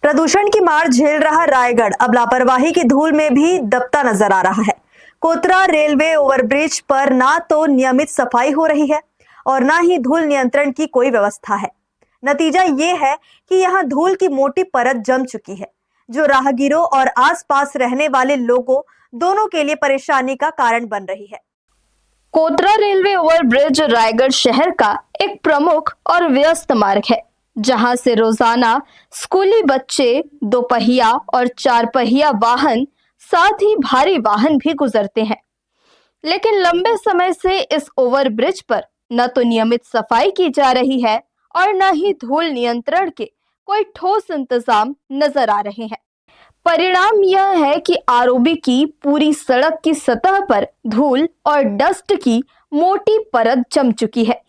प्रदूषण की मार झेल रहा रायगढ़ अब लापरवाही की धूल में भी दबता नजर आ रहा है। कोतरा रेलवे ओवरब्रिज पर ना तो नियमित सफाई हो रही है और ना ही धूल नियंत्रण की कोई व्यवस्था है। नतीजा ये है कि यहाँ धूल की मोटी परत जम चुकी है, जो राहगीरों और आसपास रहने वाले लोगों दोनों के लिए परेशानी का कारण बन रही है। कोतरा रेलवे ओवरब्रिज रायगढ़ शहर का एक प्रमुख और व्यस्त मार्ग है, जहां से रोजाना स्कूली बच्चे, दोपहिया और चार पहिया वाहन, साथ ही भारी वाहन भी गुजरते हैं। लेकिन लंबे समय से इस ओवरब्रिज पर न तो नियमित सफाई की जा रही है और न ही धूल नियंत्रण के कोई ठोस इंतजाम नजर आ रहे हैं। परिणाम यह है कि आरओबी की पूरी सड़क की सतह पर धूल और डस्ट की मोटी परत जम चुकी है।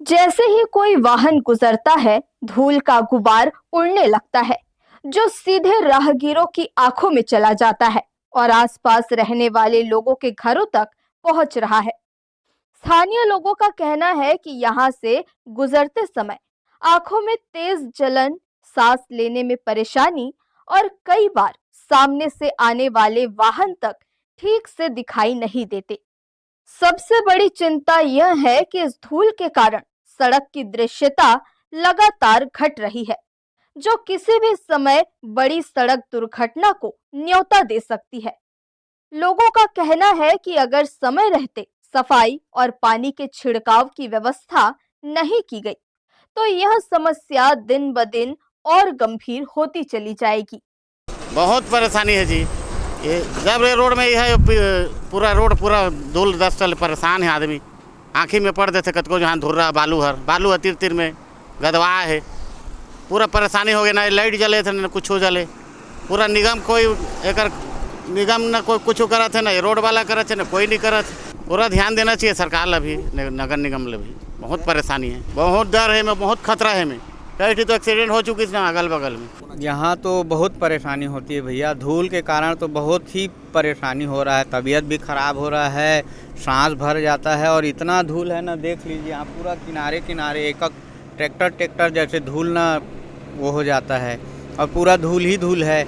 जैसे ही कोई वाहन गुजरता है, धूल का गुबार उड़ने लगता है, जो सीधे राहगीरों की आंखों में चला जाता है और आसपास रहने वाले लोगों के घरों तक पहुंच रहा है। स्थानीय लोगों का कहना है कि यहाँ से गुजरते समय आंखों में तेज जलन, सांस लेने में परेशानी और कई बार सामने से आने वाले वाहन तक ठीक से दिखाई नहीं देते। सबसे बड़ी चिंता यह है कि इस धूल के कारण सड़क की दृश्यता लगातार घट रही है, जो किसी भी समय बड़ी सड़क दुर्घटना को न्योता दे सकती है। लोगों का कहना है कि अगर समय रहते सफाई और पानी के छिड़काव की व्यवस्था नहीं की गई, तो यह समस्या दिन ब दिन और गंभीर होती चली जाएगी। बहुत परेशानी है जी। ये जब ये रोड में ये है पूरा रोड पूरा धूल दस्त परेशान है आदमी। आँखी में पड़ देते कतको जहाँ धुर रहा बालू है तिर तिर में गदवा है। पूरा परेशानी हो गया, ना लाइट जले थे ना कुछ जले। पूरा निगम कोई एक निगम न कोई कुछ करत है, ना रोड वाला करत है, ना कोई नहीं करत। पूरा ध्यान देना चाहिए सरकार ला भी, नगर निगम ला भी। बहुत परेशानी है, बहुत डर है, मैं बहुत खतरा है। मैं कई तो एक्सीडेंट हो चुकी है अगल बगल में। यहाँ तो बहुत परेशानी होती है भैया, धूल के कारण तो बहुत ही परेशानी हो रहा है। तबीयत भी खराब हो रहा है, सांस भर जाता है और इतना धूल है ना, देख लीजिए यहाँ पूरा किनारे किनारे एक ट्रैक्टर जैसे धूल ना वो हो जाता है और पूरा धूल ही धूल है।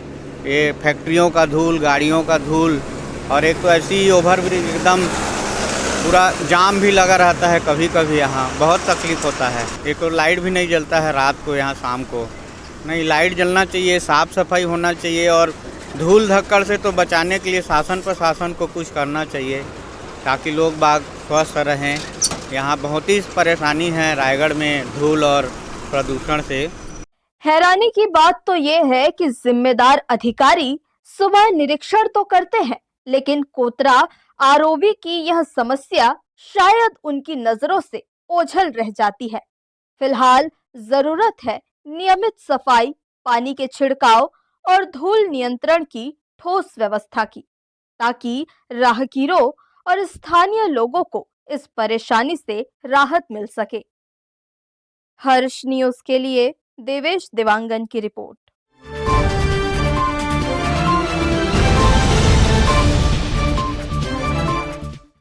ये फैक्ट्रियों का धूल, गाड़ियों का धूल, और एक तो ऐसी ओवरब्रिज एकदम पूरा जाम भी लगा रहता है। कभी कभी यहाँ बहुत तकलीफ होता है। एक तो लाइट भी नहीं जलता है रात को, यहाँ शाम को नहीं लाइट जलना चाहिए, साफ़ सफाई होना चाहिए और धूल धक्कड़ से तो बचाने के लिए शासन प्रशासन को कुछ करना चाहिए ताकि लोग बाग स्वस्थ रहें। यहाँ बहुत ही परेशानी है रायगढ़ में धूल और प्रदूषण से। हैरानी की बात तो ये है कि जिम्मेदार अधिकारी सुबह निरीक्षण तो करते हैं, लेकिन कोतरा आरओबी की यह समस्या शायद उनकी नजरों से ओझल रह जाती है। फिलहाल जरूरत है नियमित सफाई, पानी के छिड़काव और धूल नियंत्रण की ठोस व्यवस्था की, ताकि राहगीरों और स्थानीय लोगों को इस परेशानी से राहत मिल सके। हर्ष न्यूज के लिए देवेश देवांगन की रिपोर्ट।